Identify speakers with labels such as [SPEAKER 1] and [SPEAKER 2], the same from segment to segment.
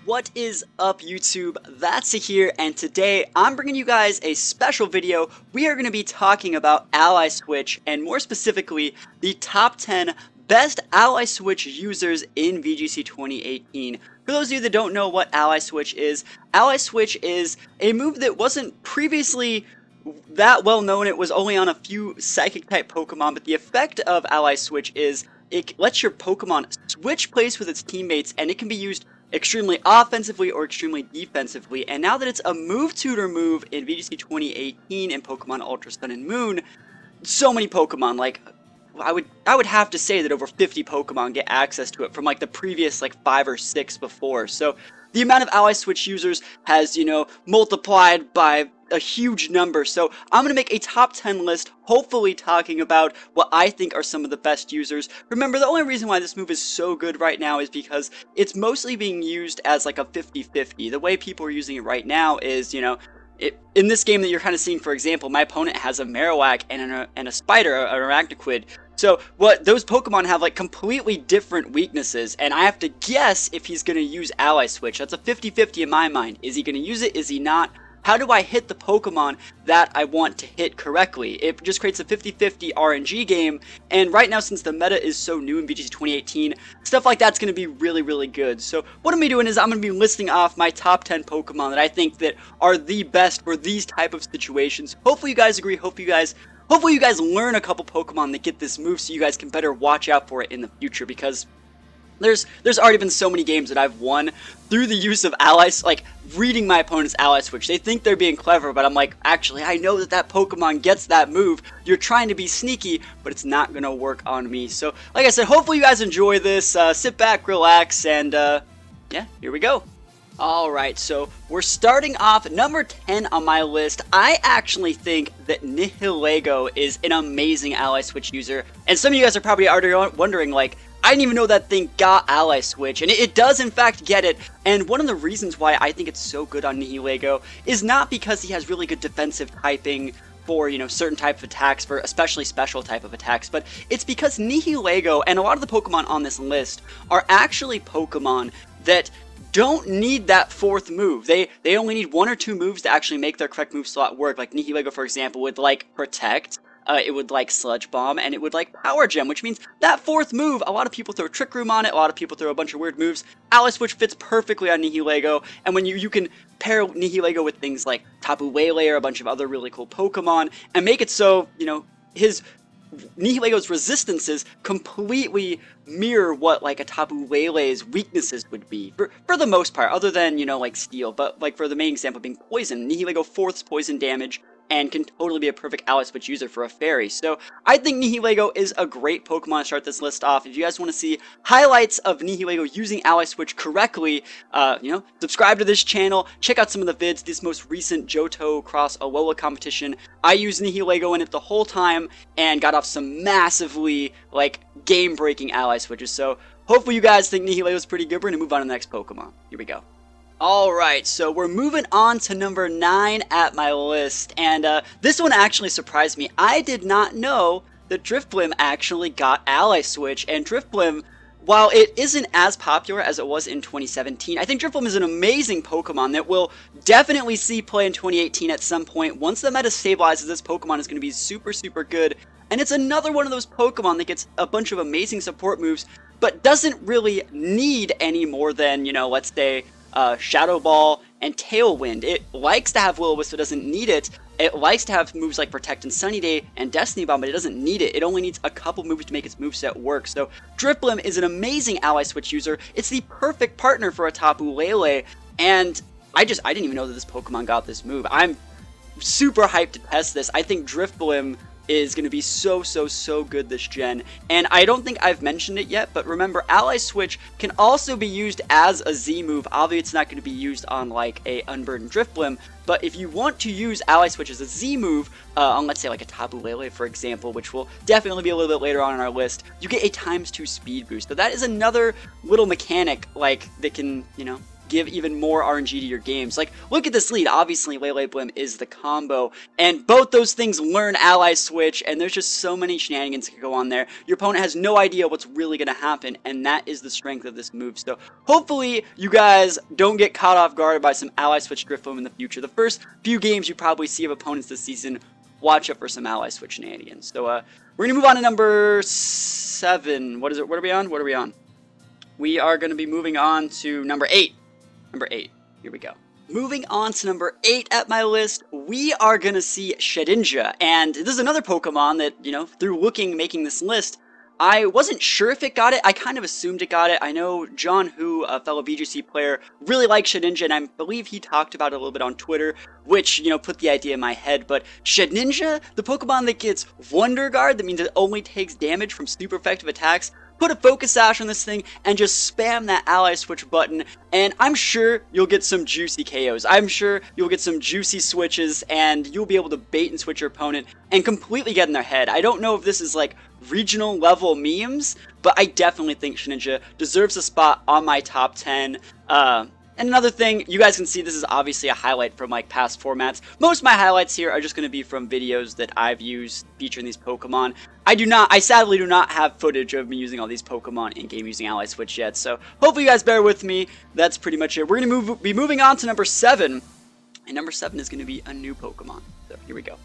[SPEAKER 1] What is up, YouTube? That's here, and today I'm bringing you guys a special video. We are going to be talking about Ally Switch, and more specifically, the top 10 best Ally Switch users in VGC 2018. For those of you that don't know what Ally Switch is a move that wasn't previously that well known. It was only on a few Psychic type Pokemon, but the effect of Ally Switch is it lets your Pokemon switch place with its teammates, and it can be used extremely offensively or extremely defensively. And now that it's a move tutor move in VGC 2018 and Pokemon Ultra Sun and Moon, so many Pokemon, like I would have to say that over 50 Pokemon get access to it from like the previous like 5 or 6 before. So the amount of Ally Switch users has, multiplied by a huge number. So I'm going to make a top 10 list, hopefully talking about what I think are some of the best users. Remember, the only reason why this move is so good right now is because it's mostly being used as like a 50-50. The way people are using it right now is, in this game that you're kind of seeing, for example, my opponent has a Marowak and a Spider, an Arachnoquid. So those Pokemon have like completely different weaknesses, and I have to guess if he's going to use Ally Switch. That's a 50-50 in my mind. Is he going to use it? Is he not? How do I hit the Pokemon that I want to hit correctly? It just creates a 50-50 RNG game, and right now, since the meta is so new in VGC 2018, stuff like that's going to be really, really good. So what I'm going to be doing is I'm going to be listing off my top 10 Pokemon that I think that are the best for these type of situations. Hopefully you guys agree. Hopefully you guys learn a couple Pokemon that get this move so you guys can better watch out for it in the future, because there's already been so many games that I've won through the use of allies, like reading my opponent's Ally Switch. They think they're being clever, but I'm like, actually, I know that Pokemon gets that move. You're trying to be sneaky, but it's not going to work on me. So, like I said, hopefully you guys enjoy this. Sit back, relax, and yeah, here we go. Alright, so we're starting off number 10 on my list. I actually think that Nihilego is an amazing Ally Switch user, and some of you guys are probably already wondering, like, I didn't even know that thing got Ally Switch, and it does in fact get it. And one of the reasons why I think it's so good on Nihilego is not because he has really good defensive typing for, certain type of attacks, for especially special type of attacks, but it's because Nihilego and a lot of the Pokemon on this list are actually Pokemon that don't need that 4th move. They only need 1 or 2 moves to actually make their correct move slot work. Like Nihilego, for example, would like Protect, it would like Sludge Bomb, and it would like Power Gem, which means that 4th move, a lot of people throw Trick Room on it, a lot of people throw a bunch of weird moves. Ally Switch fits perfectly on Nihilego, and when you can pair Nihilego with things like Tapu Lele or a bunch of other really cool Pokemon, and make it so, Nihilego's resistances completely mirror what like a Tapu Lele's weaknesses would be for the most part, other than like Steel. But like for the main example being Poison, Nihilego 4ths poison damage and can totally be a perfect Ally Switch user for a fairy. So I think Nihilego is a great Pokemon to start this list off. If you guys want to see highlights of Nihilego using Ally Switch correctly, subscribe to this channel, check out some of the vids. This most recent Johto cross Alola competition, I used Nihilego in it the whole time and got off some massively like game-breaking Ally Switches. So hopefully you guys think Nihilego is pretty good. We're going to move on to the next Pokemon. Here we go. Alright, so we're moving on to number 9 at my list, and this one actually surprised me. I did not know that Drifblim actually got Ally Switch, and Drifblim, while it isn't as popular as it was in 2017, I think Drifblim is an amazing Pokemon that will definitely see play in 2018 at some point. Once the meta stabilizes, this Pokemon is going to be super, super good, and it's another one of those Pokemon that gets a bunch of amazing support moves, but doesn't really need any more than, let's say, Shadow Ball and Tailwind. It likes to have Will-O-Wisp, but doesn't need it. It likes to have moves like Protect and Sunny Day and Destiny Bomb, but it doesn't need it. It only needs a couple moves to make its moveset work. So Drifblim is an amazing Ally Switch user. It's the perfect partner for a Tapu Lele, and I didn't even know that this Pokemon got this move. I'm super hyped to test this. I think Drifblim is going to be so good this gen, and I don't think I've mentioned it yet, but remember, Ally Switch can also be used as a Z move. Obviously it's not going to be used on like a Unburdened Drifblim, but if you want to use Ally Switch as a Z move on, let's say, like a Tapu Lele, for example, which will definitely be a little bit later on in our list, you get a ×2 speed boost. So that is another little mechanic like that can, give even more RNG to your games. Like, look at this lead. Obviously, Lele Blim is the combo, and both those things learn Ally Switch, and there's just so many shenanigans that can go on there. Your opponent has no idea what's really going to happen, and that is the strength of this move. So hopefully you guys don't get caught off guard by some Ally Switch Drifblim in the future. The first few games you probably see of opponents this season, watch out for some Ally Switch shenanigans. So we're going to move on to number 7. What is it? What are we on? What are we on? We are going to be moving on to number 8. Number 8. Here we go. Moving on to number 8 at my list, we are going to see Shedinja. And this is another Pokemon that, you know, through making this list, I wasn't sure if it got it. I kind of assumed it got it. I know John Hu, a fellow VGC player, really liked Shedinja, and I believe he talked about it a little bit on Twitter, which, you know, put the idea in my head. But Shedinja, the Pokemon that gets Wonder Guard, that means it only takes damage from super effective attacks, put a Focus Sash on this thing and just spam that Ally Switch button, and I'm sure you'll get some juicy KOs. I'm sure you'll get some juicy switches, and you'll be able to bait and switch your opponent and completely get in their head. I don't know if this is like regional level memes, but I definitely think Shedinja deserves a spot on my top 10. And another thing, you guys can see this is obviously a highlight from like past formats. Most of my highlights here are just going to be from videos that I've used featuring these Pokemon. I sadly do not have footage of me using all these Pokemon in game using Ally Switch yet, so hopefully you guys bear with me. That's pretty much it. We're going to be moving on to number 7, and number 7 is going to be a new Pokemon. So here we go.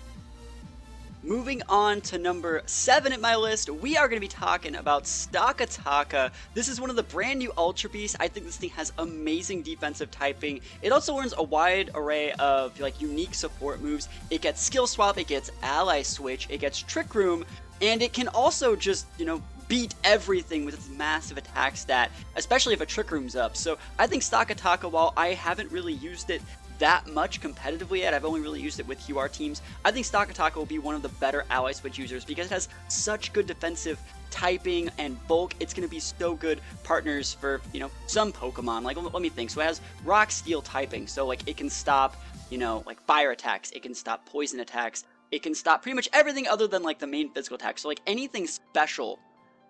[SPEAKER 1] Moving on to number 7 at my list, we are going to be talking about Stockataka. This is one of the brand new Ultra Beasts. I think this thing has amazing defensive typing. It also learns a wide array of like unique support moves. It gets Skill Swap, it gets Ally Switch, it gets Trick Room, and it can also just, you know, beat everything with its massive attack stat, especially if a Trick Room's up. So I think Stockataka, while I haven't really used it that much competitively yet, I've only really used it with QR teams, I think Stockataka will be one of the better Ally Switch users because it has such good defensive typing and bulk. It's going to be so good partners for, you know, some Pokemon. Like, let me think. So it has Rock Steel typing, so like it can stop, you know, like fire attacks, it can stop poison attacks, it can stop pretty much everything other than like the main physical attack. So like anything special,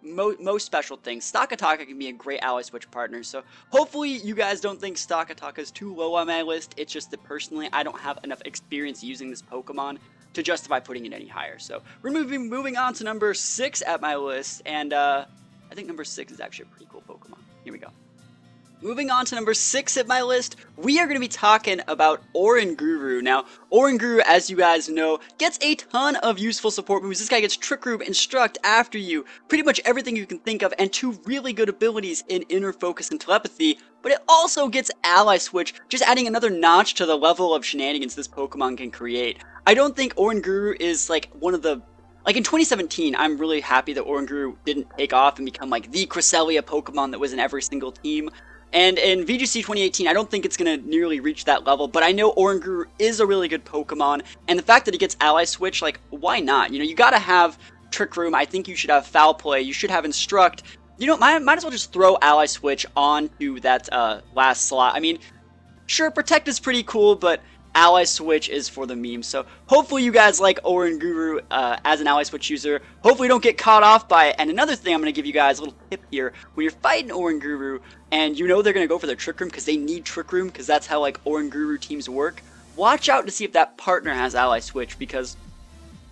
[SPEAKER 1] most special things, Stockataka can be a great Ally Switch partner. So hopefully you guys don't think Stockataka is too low on my list. It's just that personally I don't have enough experience using this Pokemon to justify putting it any higher. So we're moving on to number 6 at my list, and I think number 6 is actually a pretty cool Pokemon. Here we go. Moving on to number 6 at my list, we are going to be talking about Oranguru. Now, Oranguru, as you guys know, gets a ton of useful support moves. This guy gets Trick Room, Instruct, After You, pretty much everything you can think of, and 2 really good abilities in Inner Focus and Telepathy, but it also gets Ally Switch, just adding another notch to the level of shenanigans this Pokemon can create. I don't think Oranguru is like one of the... Like in 2017, I'm really happy that Oranguru didn't take off and become like the Cresselia Pokemon that was in every single team. And in VGC 2018, I don't think it's going to nearly reach that level, but I know Oranguru is a really good Pokemon, and the fact that it gets Ally Switch, like, why not? You know, you gotta have Trick Room, I think you should have Foul Play, you should have Instruct. You know, might as well just throw Ally Switch onto that last slot. I mean, sure, Protect is pretty cool, but Ally Switch is for the meme. So hopefully you guys like Oranguru as an Ally Switch user. Hopefully you don't get caught off by it. And another thing I'm going to give you guys a little tip here. When you're fighting Oranguru and you know they're going to go for their Trick Room because they need Trick Room because that's how like Oranguru teams work, watch out to see if that partner has Ally Switch, because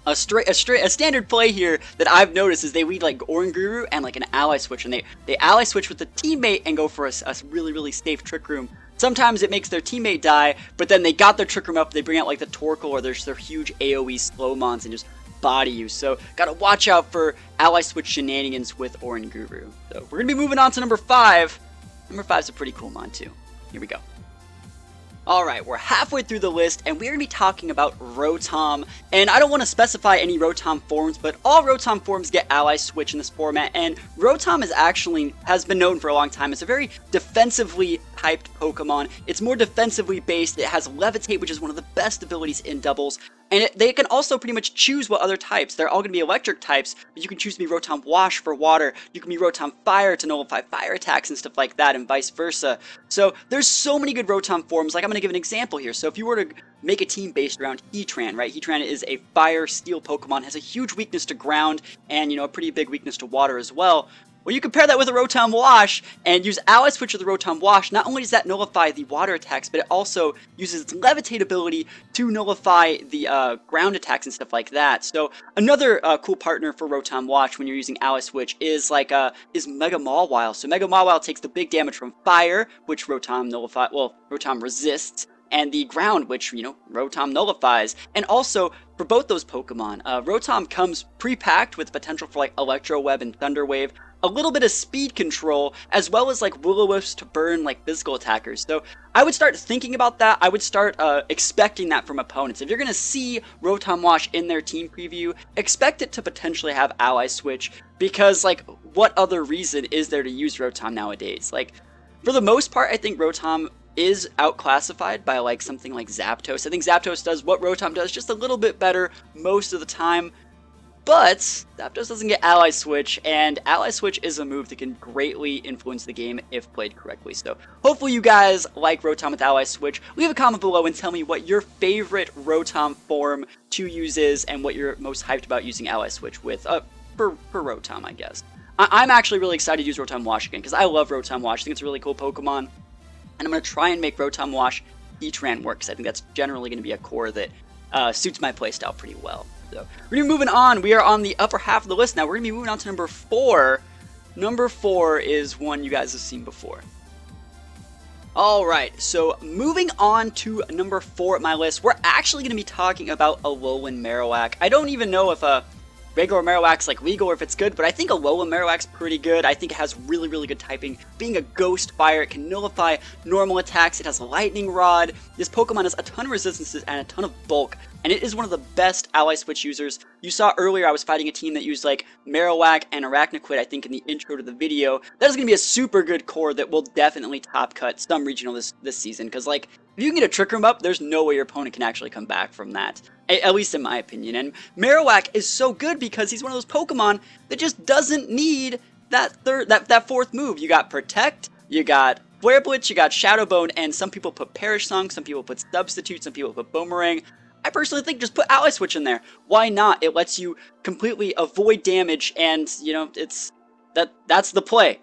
[SPEAKER 1] a standard play here that I've noticed is they lead like Oranguru and like an Ally Switch, and they Ally Switch with the teammate and go for a really safe Trick Room. Sometimes it makes their teammate die, but then they got their Trick Room up, they bring out like the Torkoal or their huge AoE Slowmons and just body you. So gotta watch out for Ally Switch shenanigans with Oranguru. So we're gonna be moving on to number 5. Number 5 is a pretty cool mon too. Here we go. Alright, we're halfway through the list, and we're going to be talking about Rotom. And I don't want to specify any Rotom forms, but all Rotom forms get Ally Switch in this format, and Rotom has been known for a long time. It's a very defensively typed Pokemon. It's more defensively based. It has Levitate, which is one of the best abilities in doubles. And they can also pretty much choose what other types. They're all going to be electric types, but you can choose to be Rotom Wash for water. You can be Rotom Fire to nullify fire attacks and stuff like that, and vice versa. So there's so many good Rotom forms. Like, I'm going to give an example here. So if you were to make a team based around Heatran, right? Heatran is a fire steel Pokemon, has a huge weakness to ground, and, you know, a pretty big weakness to water as well. Well, you compare that with a Rotom Wash and use Ally Switch with the Rotom Wash, not only does that nullify the water attacks, but it also uses its Levitate ability to nullify the ground attacks and stuff like that. So another cool partner for Rotom Wash when you're using Ally Switch is Mega Mawile. So Mega Mawile takes the big damage from fire, which Rotom resists, and the ground, which, Rotom nullifies. And also, for both those Pokemon, Rotom comes pre-packed with potential for, Electro Web and Thunder Wave, a little bit of speed control, as well as, Will-O-Wisps to burn, physical attackers. So, I would start thinking about that. I would start expecting that from opponents. If you're going to see Rotom Wash in their team preview, expect it to potentially have Ally Switch, because, what other reason is there to use Rotom nowadays? For the most part, I think Rotom is outclassified by something like Zapdos. I think Zapdos does what Rotom does just a little bit better most of the time, but Zapdos doesn't get Ally Switch, and Ally Switch is a move that can greatly influence the game if played correctly. So hopefully you guys like Rotom with Ally Switch. Leave a comment below and tell me what your favorite Rotom form to use is and what you're most hyped about using Ally Switch with for Rotom, I guess. I'm actually really excited to use Rotom Wash again because I love Rotom Wash. I think it's a really cool Pokemon. And I'm going to try and make Rotom Wash Heatran work, because I think that's generally going to be a core that suits my playstyle pretty well. So we're going to be moving on. We are on the upper half of the list now. We're going to be moving on to number 4. Number 4 is one you guys have seen before. Alright, so moving on to number 4 at my list, we're actually going to be talking about Alolan Marowak. I don't even know if regular Marowak's legal or if it's good, but I think Alolan Marowak's pretty good. I think it has really, really good typing. Being a ghost fire, it can nullify normal attacks. It has a lightning rod. This Pokemon has a ton of resistances and a ton of bulk, and it is one of the best Ally Switch users. You saw earlier I was fighting a team that used Marowak and Arachnoquid, I think, in the intro to the video. That is going to be a super good core that will definitely top cut some regional this season, because if you can get a Trick Room up, there's no way your opponent can actually come back from that. At least in my opinion. And Marowak is so good because he's one of those Pokemon that just doesn't need that fourth move. You got Protect, you got Flare Blitz, you got Shadow Bone, and some people put Perish Song, some people put Substitute, some people put Boomerang. I personally think just put Ally Switch in there. Why not? It lets you completely avoid damage, and that's the play.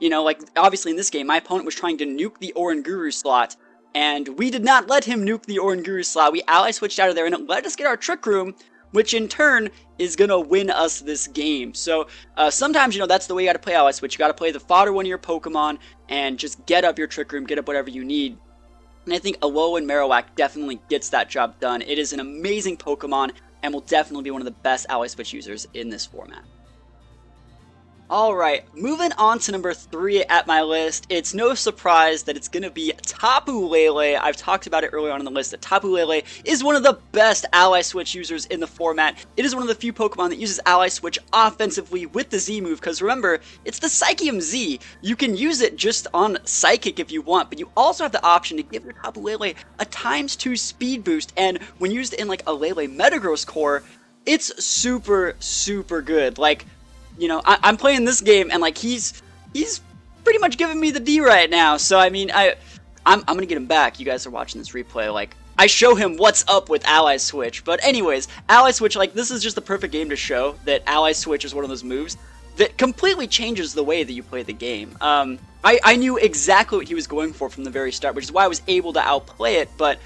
[SPEAKER 1] Obviously in this game, my opponent was trying to nuke the Oranguru slot, and we did not let him nuke the Oranguru slot. We Ally Switched out of there, and it let us get our Trick Room, which in turn is going to win us this game. So sometimes, that's the way you got to play Ally Switch. You got to play the fodder one of your Pokemon and just get up your Trick Room, get up whatever you need. And I think Alolan Marowak definitely gets that job done. It is an amazing Pokemon and will definitely be one of the best Ally Switch users in this format. Alright, moving on to number 3 at my list, it's no surprise that it's going to be Tapu Lele. I've talked about it earlier on in the list that Tapu Lele is one of the best Ally Switch users in the format. It is one of the few Pokemon that uses Ally Switch offensively with the Z move, because remember, it's the Psychium Z. You can use it just on Psychic if you want, but you also have the option to give your Tapu Lele a ×2 speed boost, and when used in a Lele Metagross core, it's super, super good. I'm playing this game and he's pretty much giving me the D right now. So I mean, I'm gonna get him back. You guys are watching this replay. I show him what's up with Ally Switch. But anyways, Ally Switch, this is just the perfect game to show that Ally Switch is one of those moves that completely changes the way that you play the game. I knew exactly what he was going for from the very start, which is why I was able to outplay it. But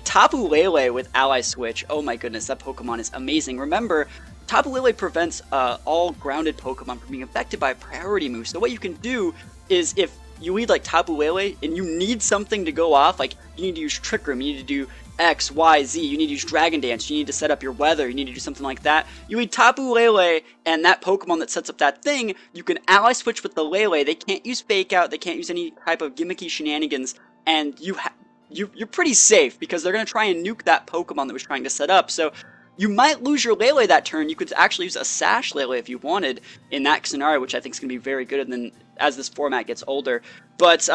[SPEAKER 1] Tapu Lele with Ally Switch, oh my goodness, that Pokemon is amazing. Remember, Tapu Lele prevents all grounded Pokemon from being affected by a priority move. So what you can do is, if you lead Tapu Lele and you need something to go off, you need to use Trick Room, you need to do X, Y, Z, you need to use Dragon Dance, you need to set up your weather, you need to do something like that. You lead Tapu Lele, and that Pokemon that sets up that thing, you can Ally Switch with the Lele. They can't use Fake Out, they can't use any type of gimmicky shenanigans, and you're pretty safe, because they're going to try and nuke that Pokemon that was trying to set up. So you might lose your Lele that turn. You could actually use a Sash Lele if you wanted in that scenario, which I think is going to be very good as this format gets older. But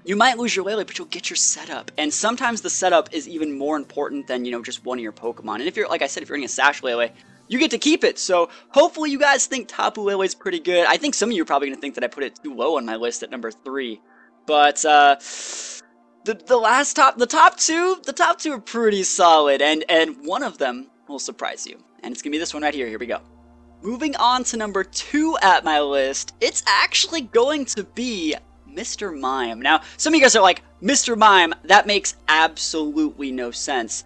[SPEAKER 1] you might lose your Lele, but you'll get your setup. And sometimes the setup is even more important than, just one of your Pokemon. And if you're, like I said, if you're running a Sash Lele, you get to keep it. So hopefully you guys think Tapu Lele is pretty good. I think some of you are probably going to think that I put it too low on my list at number 3. But the top two are pretty solid, and one of them will surprise you, and it's gonna be this one right here. Here we go. moving on to number 2 at my list, it's actually going to be Mr. Mime. Now, some of you guys are like, Mr. Mime, that makes absolutely no sense.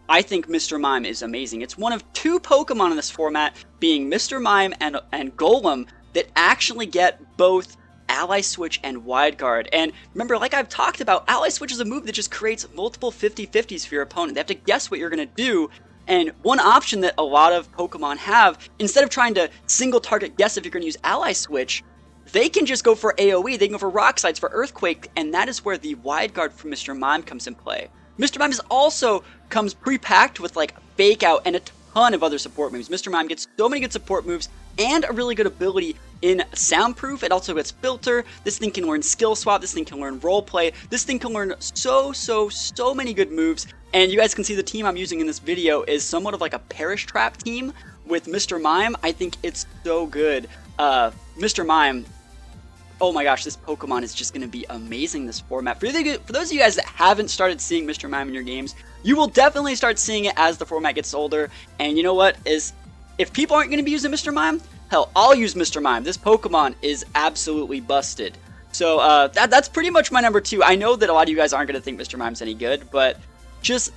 [SPEAKER 1] I think Mr. Mime is amazing. It's one of 2 Pokemon in this format, being Mr. Mime and Golem, that actually get both Ally Switch and Wide Guard. And remember, like I've talked about, Ally Switch is a move that just creates multiple 50-50s for your opponent. They have to guess what you're going to do. And one option that a lot of Pokemon have, instead of trying to single target guess if you're going to use Ally Switch, they can just go for AoE, they can go for Rock Slides, for Earthquake, and that is where the Wide Guard from Mr. Mime comes in play. Mr. Mime also comes pre-packed with like Fake Out and a ton of other support moves. Mr. Mime gets so many good support moves and a really good ability in Soundproof. It also gets Filter. This thing can learn Skill Swap. This thing can learn Roleplay. This thing can learn so many good moves. And you guys can see the team I'm using in this video is somewhat of like a Perish Trap team with Mr. Mime. I think it's so good. Mr. Mime, oh my gosh, this Pokemon is just going to be amazing this format. For those of you guys that haven't started seeing Mr. Mime in your games, you will definitely start seeing it as the format gets older. And you know what? If people aren't going to be using Mr. Mime, hell, I'll use Mr. Mime. This Pokemon is absolutely busted. So that's pretty much my number 2. I know that a lot of you guys aren't going to think Mr. Mime's any good, but just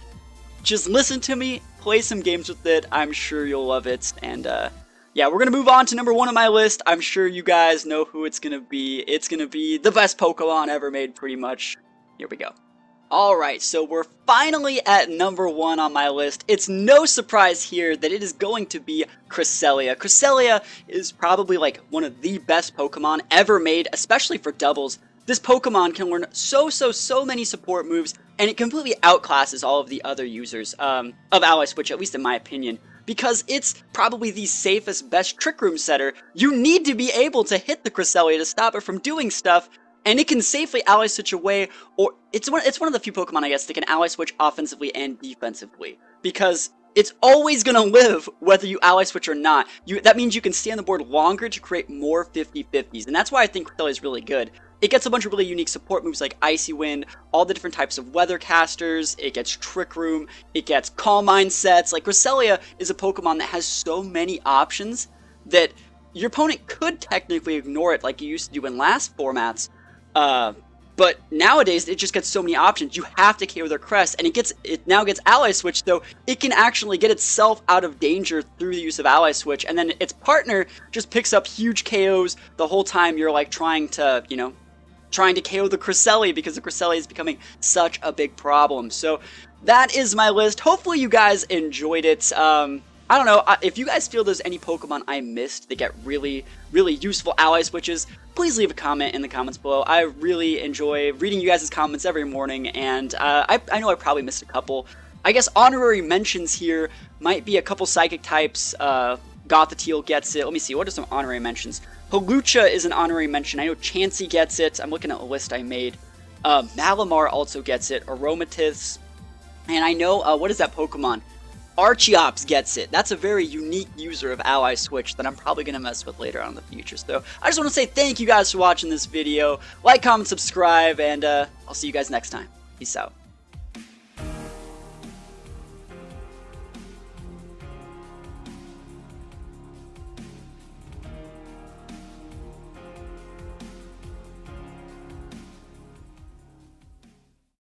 [SPEAKER 1] listen to me, play some games with it. I'm sure you'll love it. And yeah, we're going to move on to number 1 on my list. I'm sure you guys know who it's going to be. It's going to be the best Pokemon ever made, pretty much. Here we go. Alright, so we're finally at number 1 on my list. It's no surprise here that it is going to be Cresselia. Cresselia is probably like one of the best Pokemon ever made, especially for doubles. This Pokemon can learn so many support moves, and it completely outclasses all of the other users of Ally Switch, at least in my opinion. Because it's probably the safest, best Trick Room setter. You need to be able to hit the Cresselia to stop it from doing stuff, and it can safely Ally Switch away, or it's one of the few Pokemon, I guess, that can Ally Switch offensively and defensively. Because it's always going to live whether you Ally Switch or not. That means you can stay on the board longer to create more 50-50s, and that's why I think Cresselia is really good. It gets a bunch of really unique support moves like Icy Wind, all the different types of Weather Casters, it gets Trick Room, it gets Calm Mind sets. Like, Cresselia is a Pokemon that has so many options that your opponent could technically ignore it like you used to do in last formats, but nowadays it just gets so many options. You have to KO their Crest, and it now gets Ally Switch, so it can actually get itself out of danger through the use of Ally Switch, and then its partner just picks up huge KOs the whole time you're like trying to KO the Cresselia, because the Cresselia is becoming such a big problem. So that is my list. Hopefully you guys enjoyed it. I don't know, if you guys feel there's any Pokemon I missed that get really useful Ally Switches, please leave a comment in the comments below. I really enjoy reading you guys' comments every morning, and I know I probably missed a couple. I guess honorary mentions here might be a couple Psychic types. Gothiteel gets it. Let me see, what are some honorary mentions? Hawlucha is an honorary mention. I know Chansey gets it. I'm looking at a list I made. Malamar also gets it. Aromatisse. And I know, what is that Pokemon? Archeops gets it. That's a very unique user of Ally Switch that I'm probably going to mess with later on in the future. So I just want to say thank you guys for watching this video. Like, comment, subscribe, and I'll see you guys next time. Peace out.